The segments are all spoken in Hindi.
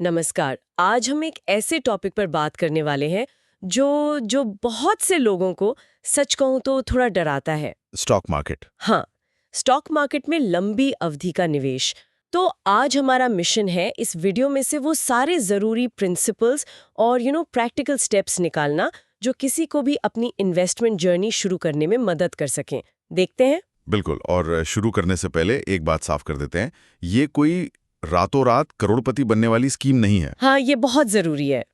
नमस्कार। आज हम एक ऐसे टॉपिक पर बात करने वाले हैं जो जो बहुत से लोगों को सच कहूं तो थोड़ा डराता है। Stock market. हाँ, स्टॉक मार्केट में लंबी अवधि का निवेश। तो आज हमारा मिशन है इस वीडियो में से वो सारे जरूरी प्रिंसिपल्स और प्रैक्टिकल स्टेप्स निकालना जो किसी को भी अपनी इन्वेस्टमेंट जर्नी शुरू करने में मदद कर सकें। देखते हैं। बिल्कुल। और शुरू करने से पहले एक बात साफ कर देते हैं, ये कोई रातों रात करोड़पति बनने वाली स्कीम नहीं है। हाँ, ये बहुत जरूरी है।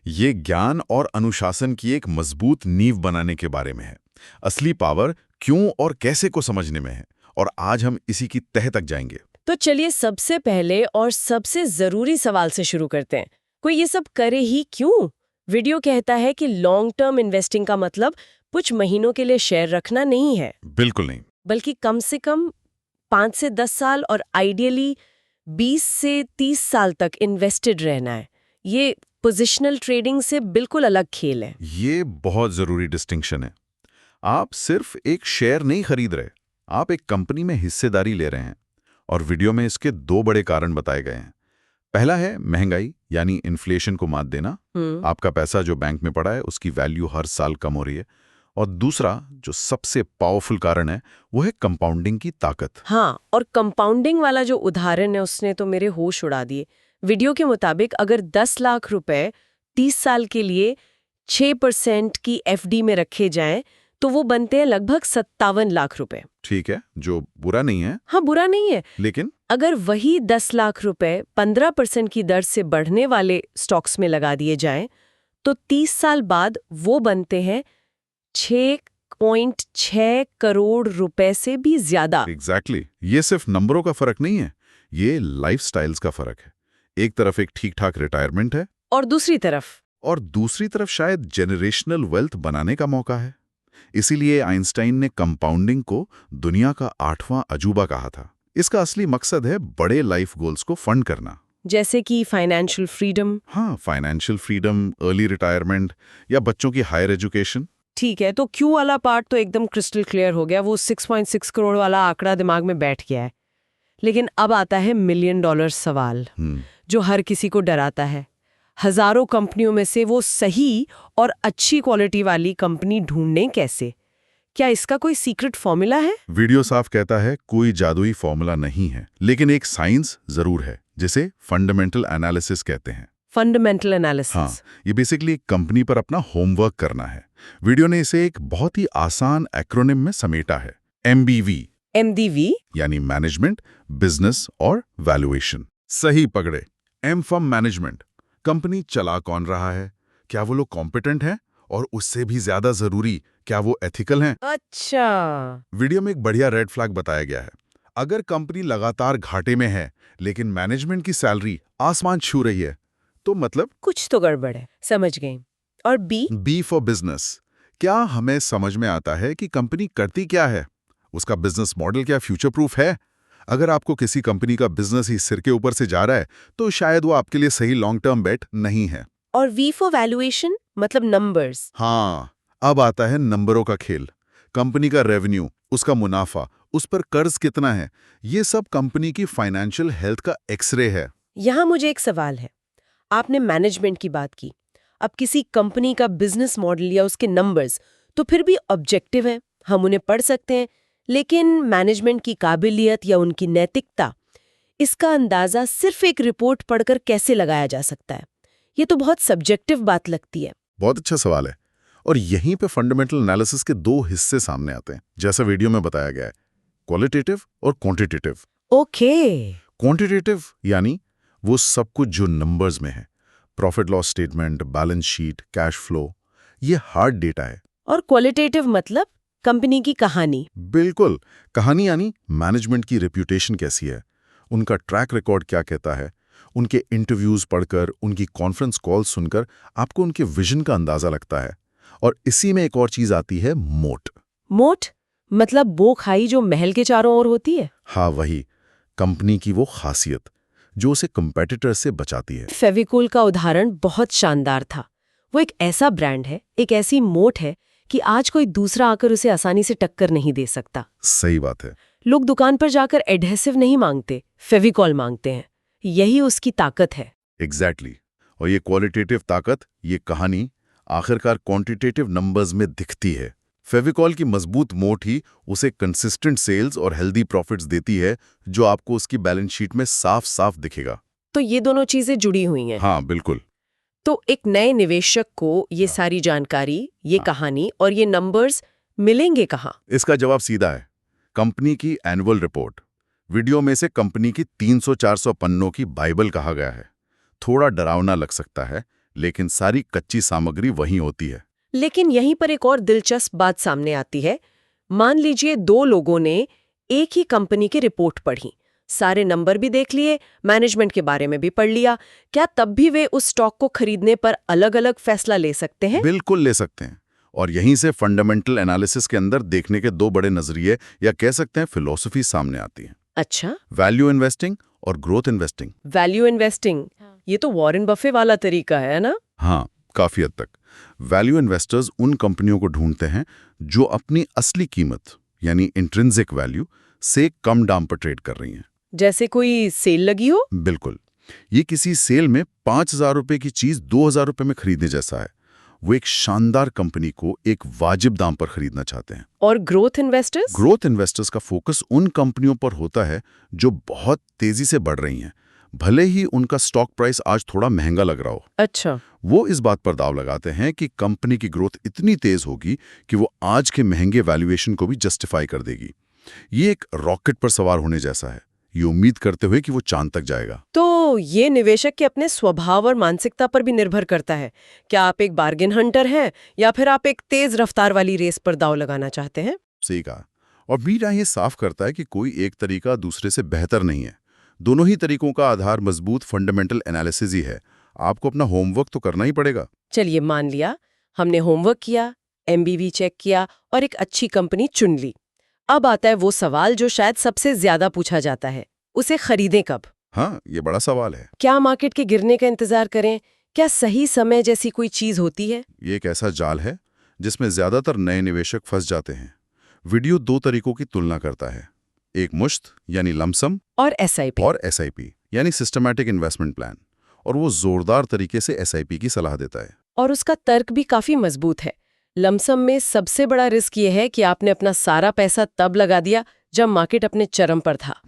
ये ज्ञान और अनुशासन की एक मजबूत नींव बनाने के बारे में है। असली पावर क्यों और कैसे को समझने में है, और आज हम इसी की तह तक जाएंगे। तो चलिए सबसे पहले और सबसे जरूरी सवाल से शुरू करते हैं। कोई ये सब करे ही क्यों? वीडियो कहता है कि लॉन्ग टर्म इन्वेस्टिंग का मतलब कुछ महीनों के लिए शेयर रखना नहीं है, बिल्कुल नहीं। बल्कि कम से कम 5 से 10 साल और आइडियली 20 से 30 साल तक इन्वेस्टेड रहना है। ये पोजिशनल ट्रेडिंग से बिल्कुल अलग खेल है। ये बहुत जरूरी डिस्टिंक्शन है। आप सिर्फ एक शेयर नहीं खरीद रहे, आप एक कंपनी में हिस्सेदारी ले रहे हैं। और वीडियो में इसके दो बड़े कारण बताए गए हैं। पहला है महंगाई, यानी इन्फ्लेशन को मात देना। आपका पैसा जो बैंक में पड़ा है उसकी वैल्यू हर साल कम हो रही है। और दूसरा जो सबसे पावरफुल कारण है वो है कंपाउंडिंग की ताकत। हाँ, और कंपाउंडिंग वाला जो उदाहरण है उसने तो मेरे होश उड़ा दिए। वीडियो के मुताबिक अगर 10 लाख रुपए 30 साल के लिए 6% की एफडी में रखे जाएं तो वो बनते हैं लगभग 57 लाख रुपए। ठीक है, जो बुरा नहीं है। हाँ, बुरा नहीं है। लेकिन अगर वही 10 लाख रुपए 15% की दर से बढ़ने वाले स्टॉक्स में लगा दिए जाएं तो 30 साल बाद वो बनते हैं 6.6 करोड़ रुपए से भी ज्यादा। एग्जैक्टली। ये सिर्फ नंबरों का फर्क नहीं है, ये लाइफस्टाइल्स का फर्क है। एक तरफ एक ठीक ठाक रिटायरमेंट है, और दूसरी तरफ शायद जेनरेशनल वेल्थ बनाने का मौका है। इसीलिए आइंस्टाइन ने कंपाउंडिंग को दुनिया का 8वां अजूबा कहा था। इसका असली मकसद है बड़े लाइफ गोल्स को फंड करना, जैसे कि फाइनेंशियल फ्रीडम। हाँ, फाइनेंशियल फ्रीडम, अर्ली रिटायरमेंट या बच्चों की हायर एजुकेशन। ठीक है, तो क्यू वाला पार्ट तो एकदम क्रिस्टल क्लियर हो गया, वो 6.6 करोड़ वाला आंकड़ा दिमाग में बैठ गया है। लेकिन अब आता है $1 मिलियन सवाल, जो हर किसी को डराता है। हजारों कंपनियों में से वो सही और अच्छी क्वालिटी वाली कंपनी ढूंढने कैसे? क्या इसका कोई सीक्रेट फॉर्मूला है? वीडियो साफ कहता है कोई जादुई फॉर्मूला नहीं है, लेकिन एक साइंस जरूर है, जिसे फंडामेंटल एनालिसिस कहते हैं। Fundamental analysis. हाँ, ये बेसिकली एक कंपनी पर अपना होमवर्क करना है। वीडियो ने इसे एक बहुत ही आसान एक्रोनिम में समेटा है, MBV। MDV यानी मैनेजमेंट, बिजनेस और वैल्यूएशन। सही पकड़े। M फॉर मैनेजमेंट, कंपनी चला कौन रहा है, क्या वो लोग कॉम्पिटेंट हैं, और उससे भी ज्यादा जरूरी क्या वो एथिकल हैं। अच्छा। वीडियो में एक बढ़िया रेड फ्लैग बताया गया है। अगर कंपनी लगातार घाटे में है लेकिन मैनेजमेंट की सैलरी आसमान छू रही है, तो मतलब कुछ तो गड़बड़ है। समझ गई। और बी फॉर बिजनेस, क्या हमें समझ में आता है कि कंपनी करती क्या है, उसका बिजनेस मॉडल क्या फ्यूचर प्रूफ है। अगर आपको किसी कंपनी का बिजनेस ही सिर के ऊपर से जा रहा है तो शायद वो आपके लिए सही लॉन्ग टर्म बेट नहीं है। और V फॉर वैल्यूएशन, मतलब नंबर्स। हाँ, अब आता है नंबरों का खेल। कंपनी का रेवेन्यू, उसका मुनाफा, उस पर कर्ज कितना है, ये सब कंपनी की फाइनेंशियल हेल्थ का एक्सरे है। यहाँ मुझे एक सवाल है। आपने मैनेजमेंट की बात की, अब किसी कंपनी का बिजनेस मॉडल या उसके नंबर्स तो फिर भी ऑब्जेक्टिव है, हम उन्हें पढ़ सकते हैं। लेकिन मैनेजमेंट की काबिलियत या उनकी नैतिकता, इसका अंदाजा सिर्फ एक रिपोर्ट पढ़कर कैसे लगाया जा सकता है? ये तो बहुत सब्जेक्टिव बात लगती है। बहुत अच्छा सवाल है, और यहीं पे फंडामेंटल एनालिसिस के दो हिस्से सामने आते हैं, जैसा वीडियो में बताया गया है, क्वालिटेटिव और क्वांटिटेटिव। ओके। क्वांटिटेटिव यानी वो सब कुछ जो नंबर्स में है, profit loss statement, balance sheet, cash flow, ये हार्ड डेटा है। और क्वालिटेटिव मतलब कंपनी की कहानी। बिल्कुल, कहानी यानी मैनेजमेंट की रेप्यूटेशन कैसी है, उनका ट्रैक रिकॉर्ड क्या कहता है। उनके इंटरव्यूज पढ़कर, उनकी कॉन्फ्रेंस कॉल सुनकर आपको उनके विजन का अंदाजा लगता है। और इसी में एक और चीज आती है, मोट। मोट मतलब वो खाई जो महल के चारों ओर होती है। हाँ, वही कंपनी की वो खासियत जो उसे कंपेटिटर से बचाती है। फेविकोल का उदाहरण बहुत शानदार था। वो एक ऐसा ब्रांड है, एक ऐसी मोट है कि आज कोई दूसरा आकर उसे आसानी से टक्कर नहीं दे सकता। सही बात है। लोग दुकान पर जाकर एडहेसिव नहीं मांगते, फेविकॉल मांगते हैं। यही उसकी ताकत है। एग्जैक्टली। और ये क्वालिटेटिव ताकत, ये कहानी आखिरकार क्वांटिटेटिव नंबर्स में दिखती है। फेविकॉल की मजबूत मोट ही उसे कंसिस्टेंट सेल्स और हेल्दी प्रॉफिट्स देती है, जो आपको उसकी बैलेंस शीट में साफ साफ दिखेगा। तो ये दोनों चीजें जुड़ी हुई हैं। हाँ बिल्कुल। तो एक नए निवेशक को ये सारी जानकारी, ये कहानी और ये नंबर्स मिलेंगे कहाँ? इसका जवाब सीधा है, कंपनी की एनुअल रिपोर्ट। वीडियो में से कंपनी की 300-400 पन्नों की बाइबल कहा गया है। थोड़ा डरावना लग सकता है, लेकिन सारी कच्ची सामग्री वहीं होती है। लेकिन यहीं पर एक और दिलचस्प बात सामने आती है। मान लीजिए दो लोगों ने एक ही कंपनी की रिपोर्ट पढ़ी, सारे नंबर भी देख लिए, मैनेजमेंट के बारे में भी पढ़ लिया, क्या तब भी वे उस स्टॉक को खरीदने पर अलग-अलग फैसला ले सकते हैं? बिल्कुल ले सकते हैं। और यहीं से फंडामेंटल एनालिसिस के अंदर देखने के दो बड़े नजरिए या कह सकते हैं फिलॉसफी सामने आती है। अच्छा, वैल्यू इन्वेस्टिंग और ग्रोथ इन्वेस्टिंग। वैल्यू इन्वेस्टिंग, ये तो वॉरेन बफे वाला तरीका है ना? हाँ, काफी हद तक। वैल्यू इन्वेस्टर्स उन कंपनियों को ढूंढते हैं जो अपनी असली कीमत यानी इंट्रिंसिक वैल्यू से कम दाम पर ट्रेड कर रही हैं। जैसे कोई सेल लगी हो? बिल्कुल। ये किसी सेल में 5,000 रुपए की चीज 2,000 रुपए में खरीदने जैसा है। वो एक शानदार कंपनी को एक वाजिब दाम पर खरीदना चाहते हैं। और ग्रोथ इन्वेस्टर्स? ग्रोथ इन्वेस्टर्स का फोकस उन कंपनियों पर होता है जो बहुत तेजी से बढ़ रही हैं, भले ही उनका स्टॉक प्राइस आज थोड़ा महंगा लग रहा हो। अच्छा, वो इस बात पर दाव लगाते हैं कि कंपनी की ग्रोथ इतनी तेज होगी कि वो आज के महंगे वैल्यूएशन को भी जस्टिफाई कर देगी। ये एक रॉकेट पर सवार होने जैसा है, ये उम्मीद करते हुए कि वो चांद तक जाएगा। तो ये निवेशक के अपने स्वभाव और मानसिकता पर भी निर्भर करता है। क्या आप एक बार्गेन हंटर हैं या फिर आप एक तेज रफ्तार वाली रेस पर दाव लगाना चाहते हैं? सही कहा। और मीडिया ये साफ करता है कि कोई एक तरीका दूसरे से बेहतर नहीं है। दोनों ही तरीकों का आधार मजबूत फंडामेंटल एनालिसिस ही है। आपको अपना होमवर्क तो करना ही पड़ेगा। चलिए, मान लिया हमने होमवर्क किया, एमबीवी चेक किया और एक अच्छी कंपनी चुन ली। अब आता है वो सवाल जो शायद सबसे ज्यादा पूछा जाता है, उसे खरीदें कब? हाँ, ये बड़ा सवाल है। क्या मार्केट के गिरने का इंतजार करें? क्या सही समय जैसी कोई चीज होती है? ये एक ऐसा जाल है जिसमें ज्यादातर नए निवेशक फंस जाते हैं। वीडियो दो तरीकों की तुलना करता है, एक मुश्त यानी लमसम और एसआईपी। और एसआईपी यानी सिस्टमैटिक इन्वेस्टमेंट प्लान। और वो जोरदार तरीके से एसआईपी की सलाह देता है। और उसका तर्क भी काफी मजबूत है। लमसम में सबसे बड़ा रिस्क ये है कि आपने अपना सारा पैसा तब लगा दिया जब मार्केट अपने चरम पर था।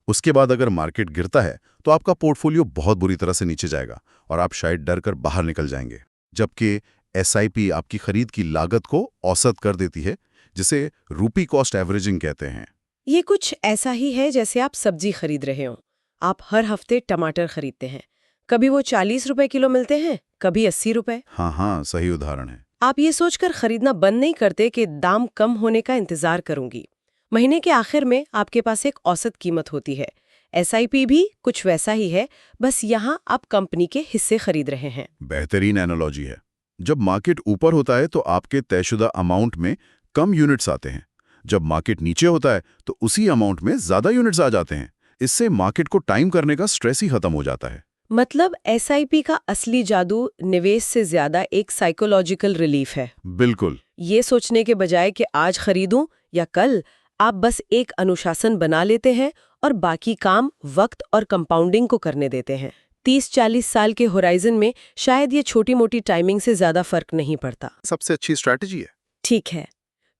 उसके बाद अगर मार्केट गिरता है तो आपका पोर्टफोलियो बहुत बुरी तरह से नीचे जाएगा और आप शायद डर कर बाहर निकल जाएंगे। जबकि एसआईपी आपकी खरीद की लागत को औसत कर देती है, जिसे रूपी कॉस्ट एवरेजिंग कहते हैं। ये कुछ ऐसा ही है जैसे आप सब्जी खरीद रहे हो। आप हर हफ्ते टमाटर खरीदते हैं, कभी वो 40 रुपए किलो मिलते हैं, कभी 80 रुपए। हाँ, सही उदाहरण है। आप ये सोचकर खरीदना बंद नहीं करते कि दाम कम होने का इंतजार करूंगी। महीने के आखिर में आपके पास एक औसत कीमत होती है। एसआईपी भी कुछ वैसा ही है, बस यहाँ आप कंपनी के हिस्से खरीद रहे हैं। बेहतरीन एनालॉजी है। जब मार्केट ऊपर होता है तो आपके तयशुदा अमाउंट में कम यूनिट्स आते हैं। जब मार्केट नीचे होता है तो उसी अमाउंट में ज्यादा यूनिट्स आ जाते हैं। इससे मार्केट को टाइम करने का स्ट्रेस ही खत्म हो जाता है। मतलब एसआईपी का असली जादू निवेश से ज्यादा एक साइकोलॉजिकल रिलीफ है। बिल्कुल। ये सोचने के बजाय कि आज खरीदूं या कल, आप बस एक अनुशासन बना लेते हैं और बाकी काम वक्त और कंपाउंडिंग को करने देते हैं। 30-40 साल के होराइजन में शायद ये छोटी मोटी टाइमिंग से ज्यादा फर्क नहीं पड़ता। सबसे अच्छी स्ट्रैटेजी है। ठीक है,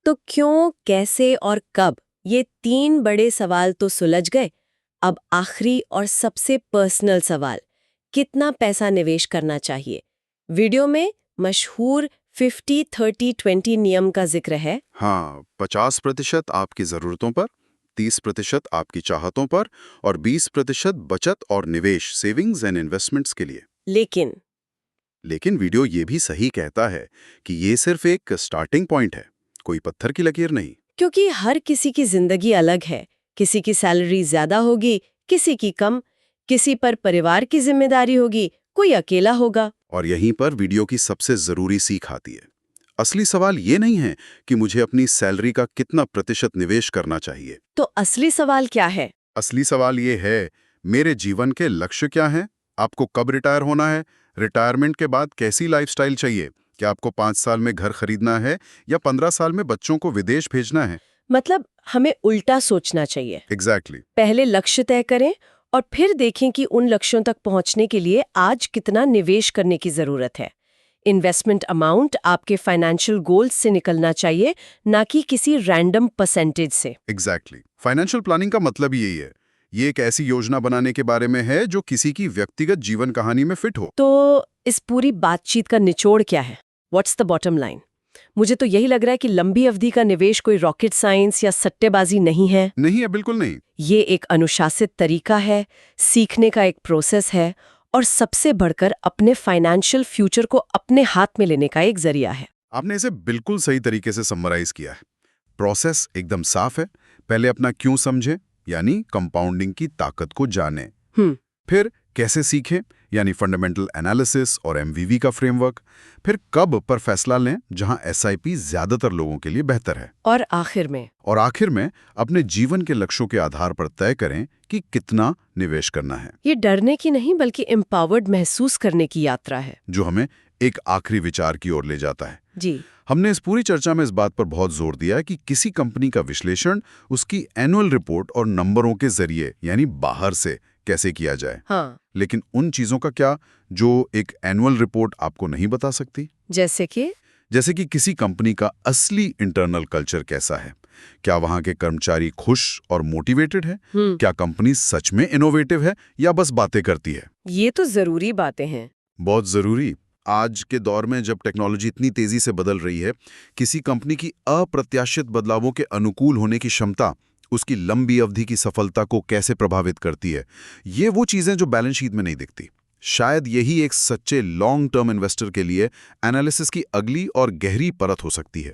तो क्यों, कैसे और कब, ये 3 बड़े सवाल तो सुलझ गए। अब आखिरी और सबसे पर्सनल सवाल, कितना पैसा निवेश करना चाहिए? वीडियो में मशहूर 50-30-20 नियम का जिक्र है। हाँ, 50% आपकी जरूरतों पर, 30% आपकी चाहतों पर और 20% बचत और निवेश सेविंग्स एंड इन्वेस्टमेंट्स के लिए। लेकिन वीडियो ये भी सही कहता है कि ये सिर्फ एक स्टार्टिंग पॉइंट है, कोई पत्थर की लकीर नहीं। क्योंकि हर किसी की जिंदगी अलग है। किसी की सैलरी ज्यादा होगी, किसी की कम, किसी पर परिवार की जिम्मेदारी होगी, कोई अकेला होगा। और यहीं पर वीडियो की सबसे जरूरी सीख आती है। असली सवाल ये नहीं है कि मुझे अपनी सैलरी का कितना प्रतिशत निवेश करना चाहिए। तो असली सवाल क्या है? असली सवाल ये है, मेरे जीवन के लक्ष्य क्या हैं? आपको कब रिटायर होना है? रिटायरमेंट के बाद कैसी लाइफस्टाइल चाहिए? क्या आपको 5 साल में घर खरीदना है या 15 साल में बच्चों को विदेश भेजना है? मतलब हमें उल्टा सोचना चाहिए। एग्जैक्टली। पहले लक्ष्य तय करें और फिर देखें कि उन लक्ष्यों तक पहुंचने के लिए आज कितना निवेश करने की जरूरत है। इन्वेस्टमेंट अमाउंट आपके फाइनेंशियल गोल्स से निकलना चाहिए, ना कि किसी रैंडम परसेंटेज से। एग्जैक्टली। फाइनेंशियल प्लानिंग का मतलब ही यही है। ये एक ऐसी योजना बनाने के बारे में है जो किसी की व्यक्तिगत जीवन कहानी में फिट हो। तो इस पूरी बातचीत का निचोड़ क्या है? What's the bottom line? मुझे तो यही लग रहा है कि लंबी अवधि का निवेश कोई रॉकेट साइंस या सट्टेबाजी नहीं है। नहीं है, बिल्कुल नहीं। ये एक अनुशासित तरीका है, सीखने का एक प्रोसेस है, और सबसे बढ़कर अपने फाइनेंशियल फ्यूचर को अपने हाथ में लेने का एक जरिया है। आपने इसे बिल्कुल सही तरीके से समराइज किया है। प्रोसेस एकदम साफ है। पहले अपना क्यों समझें, यानी कंपाउंडिंग की ताकत को जानें। फिर कैसे सीखें, यानी फंडामेंटल एनालिसिस और एमवीवी का फ्रेमवर्क। फिर कब पर फैसला लें, जहां एसआईपी ज्यादातर लोगों के लिए बेहतर है। और आखिर में अपने जीवन के लक्ष्यों के आधार पर तय करें कि कितना निवेश करना है। ये डरने की नहीं, बल्कि एम्पावर्ड महसूस करने की यात्रा है, जो हमें एक आखिरी विचार की ओर ले जाता है। जी। हमने इस पूरी चर्चा में इस बात पर बहुत जोर दिया है कि किसी कंपनी का विश्लेषण उसकी एनुअल रिपोर्ट और नंबरों के जरिए, यानी बाहर से, कैसे किया जाए। हाँ। लेकिन उन चीजों का क्या जो एक एनुअल रिपोर्ट आपको नहीं बता सकती? जैसे कि किसी कंपनी का असली इंटरनल कल्चर कैसा है। क्या वहां के कर्मचारी खुश और मोटिवेटेड है? क्या कंपनी सच में इनोवेटिव है या बस बातें करती है? ये तो जरूरी बातें हैं। बहुत जरूरी। आज के दौर में जब टेक्नोलॉजी इतनी तेजी से बदल रही है, किसी कंपनी की अप्रत्याशित बदलावों के अनुकूल होने की क्षमता उसकी लंबी अवधि की सफलता को कैसे प्रभावित करती है, ये वो चीजें जो बैलेंस शीट में नहीं दिखती। शायद यही एक सच्चे लॉन्ग टर्म इन्वेस्टर के लिए एनालिसिस की अगली और गहरी परत हो सकती है।